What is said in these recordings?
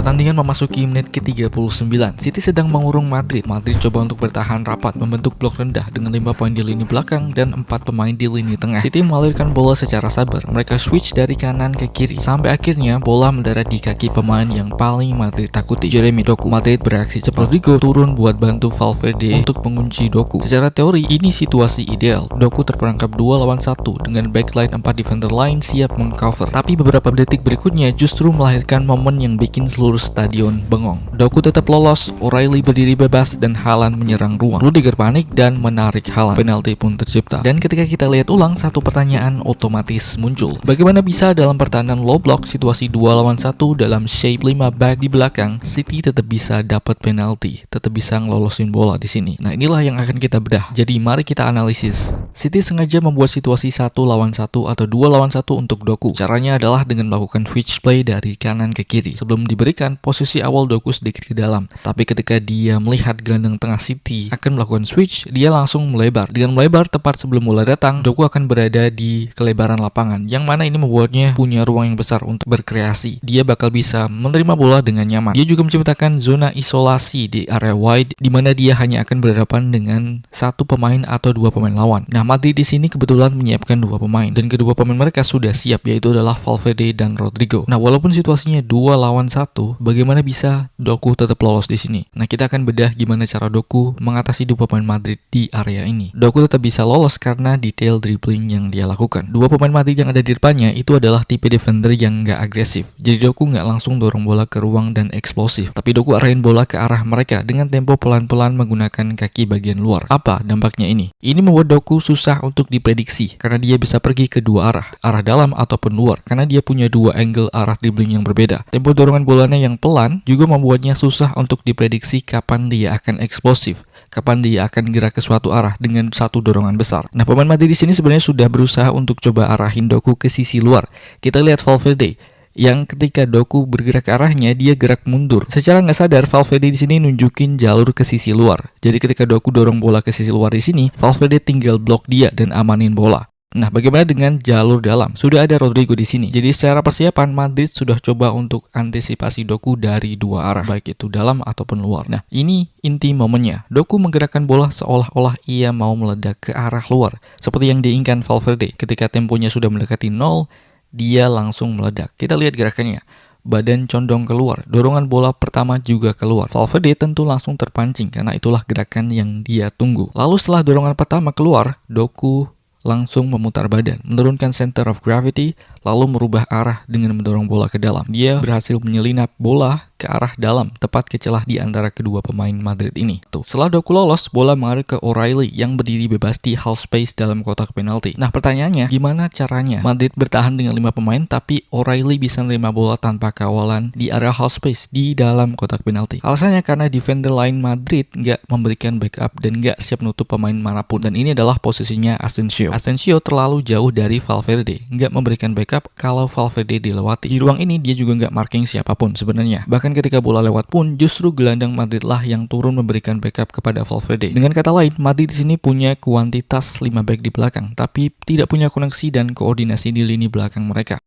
Pertandingan memasuki menit ke-39. City sedang mengurung Madrid. Madrid coba untuk bertahan rapat, membentuk blok rendah dengan 5 poin di lini belakang dan 4 pemain di lini tengah. City mengalirkan bola secara sabar. Mereka switch dari kanan ke kiri sampai akhirnya bola mendarat di kaki pemain yang paling Madrid takuti, Jeremy Doku. Madrid bereaksi cepat. Rodrigo turun buat bantu Valverde untuk mengunci Doku. Secara teori ini situasi ideal. Doku terperangkap 2 lawan 1 dengan backline 4 defender lain siap mengcover. Tapi beberapa detik berikutnya justru melahirkan momen yang bikin seluruh stadion bengong. Doku tetap lolos, O'Reilly berdiri bebas dan Haaland menyerang ruang. Rudiger panik dan menarik Haaland. Penalti pun tercipta. Dan ketika kita lihat ulang, satu pertanyaan otomatis muncul. Bagaimana bisa dalam pertahanan low block situasi 2 lawan 1 dalam shape 5 back di belakang, City tetap bisa dapat penalti, tetap bisa ngelolosin bola di sini. Nah, inilah yang akan kita bedah. Jadi mari kita analisis. City sengaja membuat situasi 1 lawan 1 atau 2 lawan 1 untuk Doku. Caranya adalah dengan melakukan switch play dari kanan ke kiri. Sebelum diberikan, posisi awal Doku sedikit ke dalam. Tapi ketika dia melihat gelandang tengah City akan melakukan switch, dia langsung melebar. Dengan melebar tepat sebelum bola datang, Doku akan berada di kelebaran lapangan, yang mana ini membuatnya punya ruang yang besar untuk berkreasi. Dia bakal bisa menerima bola dengan nyaman. Dia juga menciptakan zona isolasi di area wide, di mana dia hanya akan berhadapan dengan satu pemain atau 2 pemain lawan. Nah, Madrid di sini kebetulan menyiapkan 2 pemain, dan kedua pemain mereka sudah siap, yaitu adalah Valverde dan Rodrigo. Nah, walaupun situasinya 2 lawan 1, bagaimana bisa Doku tetap lolos di sini? Nah, kita akan bedah gimana cara Doku mengatasi 2 pemain Madrid di area ini. Doku tetap bisa lolos karena detail dribbling yang dia lakukan. 2 pemain Madrid yang ada di depannya itu adalah tipe defender yang nggak agresif. Jadi Doku nggak langsung dorong bola ke ruang dan eksplosif, tapi Doku arahin bola ke arah mereka dengan tempo pelan-pelan menggunakan kaki bagian luar. Apa dampaknya ini? Ini membuat Doku susah untuk diprediksi karena dia bisa pergi ke dua arah dalam ataupun luar, karena dia punya 2 angle arah dribbling yang berbeda. Tempo dorongan bolanya yang pelan juga membuatnya susah untuk diprediksi kapan dia akan eksplosif, kapan dia akan gerak ke suatu arah dengan satu dorongan besar. Nah, pemain Madrid di sini sebenarnya sudah berusaha untuk coba arahin Doku ke sisi luar. Kita lihat Valverde yang ketika Doku bergerak ke arahnya, dia gerak mundur. Secara nggak sadar, Valverde di sini nunjukin jalur ke sisi luar. Jadi ketika Doku dorong bola ke sisi luar di sini, Valverde tinggal blok dia dan amanin bola. Nah, bagaimana dengan jalur dalam? Sudah ada Rodrigo di sini. Jadi secara persiapan Madrid sudah coba untuk antisipasi Doku dari 2 arah, baik itu dalam ataupun luar. Nah, ini inti momennya. Doku menggerakkan bola seolah-olah ia mau meledak ke arah luar, seperti yang diinginkan Valverde. Ketika temponya sudah mendekati 0, dia langsung meledak. Kita lihat gerakannya. Badan condong keluar, dorongan bola pertama juga keluar. Valverde tentu langsung terpancing karena itulah gerakan yang dia tunggu. Lalu setelah dorongan pertama keluar, Doku langsung memutar badan, menurunkan center of gravity, lalu merubah arah dengan mendorong bola ke dalam. Dia berhasil menyelinap bola ke arah dalam, tepat ke celah di antara kedua pemain Madrid ini. Setelah Doku lolos, bola mengalir ke O'Reilly yang berdiri bebas di half space dalam kotak penalti. Nah, pertanyaannya, gimana caranya Madrid bertahan dengan 5 pemain tapi O'Reilly bisa menerima bola tanpa kawalan di area half space di dalam kotak penalti? Alasannya karena defender lain Madrid nggak memberikan backup dan nggak siap menutup pemain manapun. Dan ini adalah posisinya Asensio. Asensio terlalu jauh dari Valverde, nggak memberikan backup kalau Valverde dilewati. Di ruang ini dia juga nggak marking siapapun sebenarnya. Bahkan ketika bola lewat pun justru gelandang Madrid lah yang turun memberikan backup kepada Valverde. Dengan kata lain, Madrid di sini punya kuantitas 5 back di belakang, tapi tidak punya koneksi dan koordinasi di lini belakang mereka.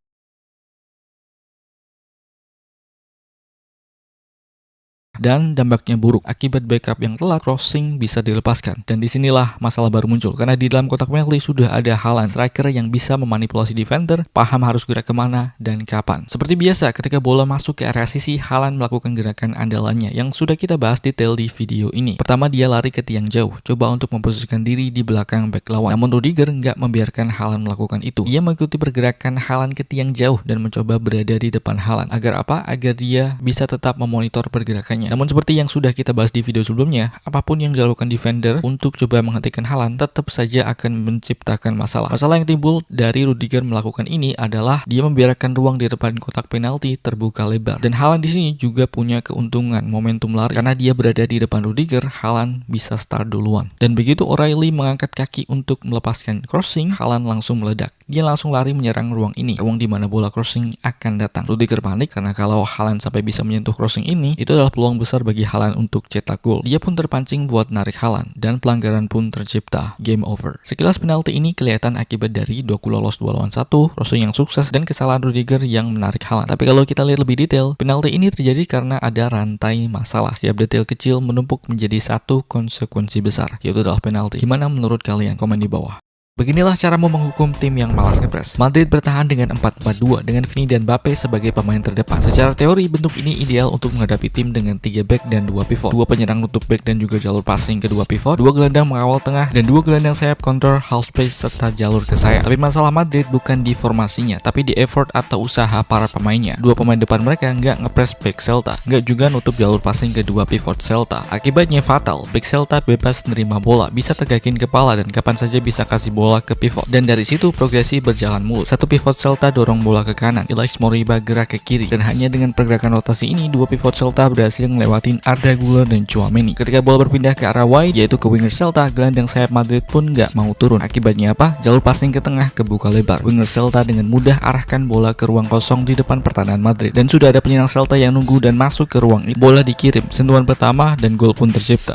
Dan dampaknya buruk. Akibat backup yang telat, crossing bisa dilepaskan. Dan disinilah masalah baru muncul. Karena di dalam kotak penalti sudah ada Haaland, striker yang bisa memanipulasi defender, paham harus gerak kemana dan kapan. Seperti biasa, ketika bola masuk ke area sisi, Haaland melakukan gerakan andalannya yang sudah kita bahas detail di video ini. Pertama, dia lari ke tiang jauh, coba untuk memposisikan diri di belakang back lawan. Namun Rudiger nggak membiarkan Haaland melakukan itu. Ia mengikuti pergerakan Haaland ke tiang jauh dan mencoba berada di depan Haaland. Agar apa? Agar dia bisa tetap memonitor pergerakannya. Namun seperti yang sudah kita bahas di video sebelumnya, apapun yang dilakukan defender untuk coba menghentikan Haaland tetap saja akan menciptakan masalah. Masalah yang timbul dari Rudiger melakukan ini adalah dia membiarkan ruang di depan kotak penalti terbuka lebar. Dan Haaland di sini juga punya keuntungan momentum lari karena dia berada di depan Rudiger, Haaland bisa start duluan. Dan begitu O'Reilly mengangkat kaki untuk melepaskan crossing, Haaland langsung meledak. Dia langsung lari menyerang ruang ini, ruang di mana bola crossing akan datang. Rudiger panik karena kalau Haaland sampai bisa menyentuh crossing ini, itu adalah peluang besar bagi Haaland untuk cetak gol. Dia pun terpancing buat narik Haaland dan pelanggaran pun tercipta. Game over. Sekilas penalti ini kelihatan akibat dari Doku lolos 2 lawan 1, Rose yang sukses, dan kesalahan Rudiger yang menarik Haaland. Tapi kalau kita lihat lebih detail, penalti ini terjadi karena ada rantai masalah. Setiap detail kecil menumpuk menjadi satu konsekuensi besar, yaitu adalah penalti. Gimana menurut kalian? Komen di bawah. Beginilah caramu menghukum tim yang malas ngepres. Madrid bertahan dengan 4-4-2 dengan Vini dan Mbappe sebagai pemain terdepan. Secara teori, bentuk ini ideal untuk menghadapi tim dengan 3 back dan 2 pivot. 2 penyerang nutup back dan juga jalur passing ke 2 pivot, 2 gelandang mengawal tengah, dan 2 gelandang sayap counter half space serta jalur ke sayap. Tapi masalah Madrid bukan di formasinya, tapi di effort atau usaha para pemainnya. 2 pemain depan mereka nggak ngepres back Celta, nggak juga nutup jalur passing ke 2 pivot Celta. Akibatnya fatal, back Celta bebas nerima bola, bisa tegakin kepala dan kapan saja bisa kasih bola ke pivot, dan dari situ progresi berjalan mulus. Satu pivot Celta dorong bola ke kanan, Ilaix Moriba gerak ke kiri, dan hanya dengan pergerakan rotasi ini 2 pivot Celta berhasil ngelewatin Arda Güler dan Tchouaméni. Ketika bola berpindah ke arah wide, yaitu ke winger Celta, gelandang sayap Madrid pun nggak mau turun. Akibatnya apa? Jalur passing ke tengah kebuka lebar. Winger Celta dengan mudah arahkan bola ke ruang kosong di depan pertahanan Madrid, dan sudah ada penyerang Celta yang nunggu dan masuk ke ruang ini. Bola dikirim, sentuhan pertama dan gol pun tercipta.